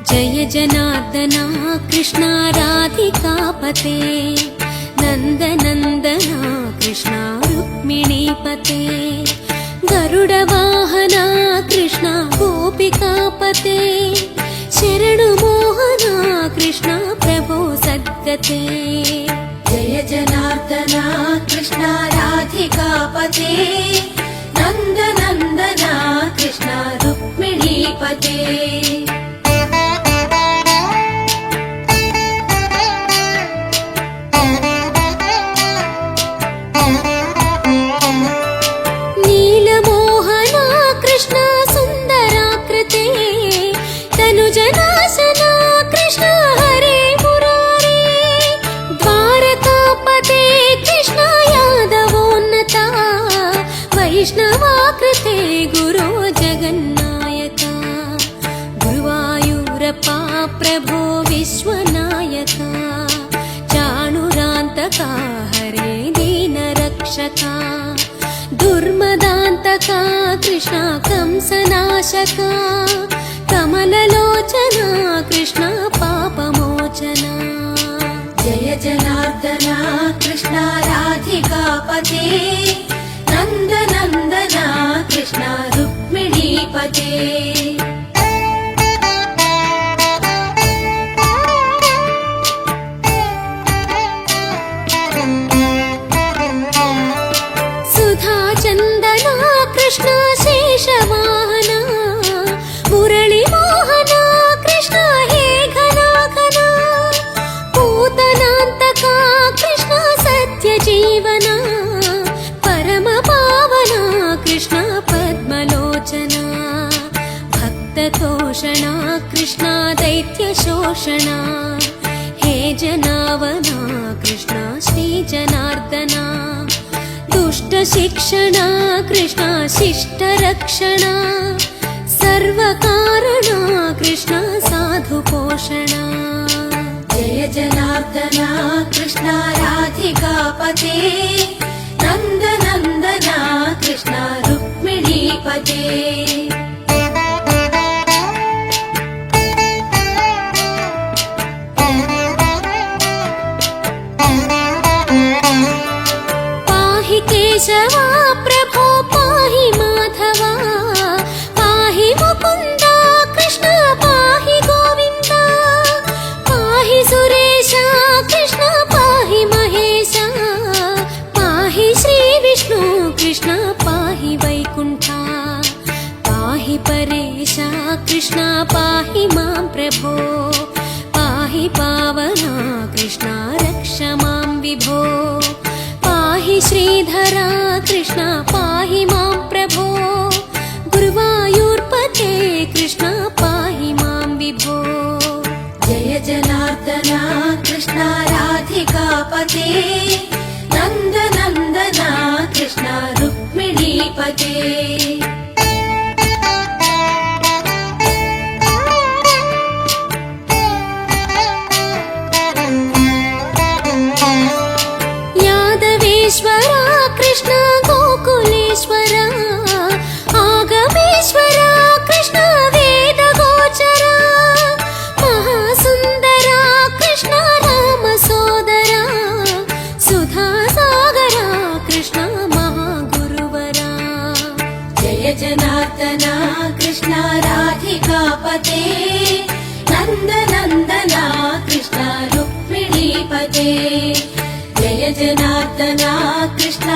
जय जनार्दना कृष्णा राधिकापते नन्दनन्दना कृष्णा रुक्मिणीपते गरुडवाहना कृष्णा गोपिकापते शरणु मोहना कृष्णा प्रभो सद्गते जय जनार्दना कृष्णा राधिकापते नन्दनन्दना कृष्णा रुक्मिणीपते नीलमोहना कृष्णा सुन्दराकृते तनुजनाशना कृष्णा हरे मुरारे द्वारकापते कृष्णा यादवोन्नता वैष्णवाकृते गुरो जगन्नायका गुरुवायूरप्पा प्रभो विश्वनायका चाणुरान्तका हरे दीनरक्षका दुर्मदान्तका कृष्णा कंसनाशका कमललोचना कृष्णा पापमोचना जय जनार्दना कृष्णा राधिकापते नन्दनन्दना कृष्णा रुक्मिणीपते चन्दना कृष्णा शेषवाहना मुरळीमोहना कृष्णा हे घना घना पूतनान्तका कृष्णा सत्यजीवना परमपावना कृष्णा पद्मलोचना भक्ततोषणा कृष्णा दैत्यशोषणा हे जनावना कृष्णा श्रीजनार्दना दुष्टशिक्षणा कृष्णा शिष्टरक्षणा सर्वकारणा कृष्णा साधुपोषणा जय जनार्दना कृष्णा राधिकापते नन्दनन्दना कृष्णा रुक्मिणीपते केशवा प्रभो पाहि माधवा पाहि मुकुन्दा कृष्णा पाहि गोविन्दा पाहि सुरेशा कृष्णा पाहि महेशा पाहि श्रीविष्णु कृष्णा पाहि वैकुण्ठा पाहि परेशा कृष्णा पाहि मां प्रभो पाहि पावना कृष्णा रक्ष मां विभो पाहि श्रीधरा कृष्णा पाहि मां प्रभो गुरुवायूर्पते कृष्णा पाहि मां विभो जय जनार्दना कृष्णा राधिकापते नन्दनन्दना कृष्णा रुक्मिणीपते यादवेश्वरा कृष्णा गोकुलेश्वरा आगमेश्वरा कृष्णा वेदगोचरा महासुन्दरा कृष्णा रामसोदरा सुधासागरा कृष्णा महागुरुवरा जय जनार्दना कृष्णा राधिकापते नन्दनन्दना कृष्णा रुक्मिणीपते जय जनार्दना कृष्णा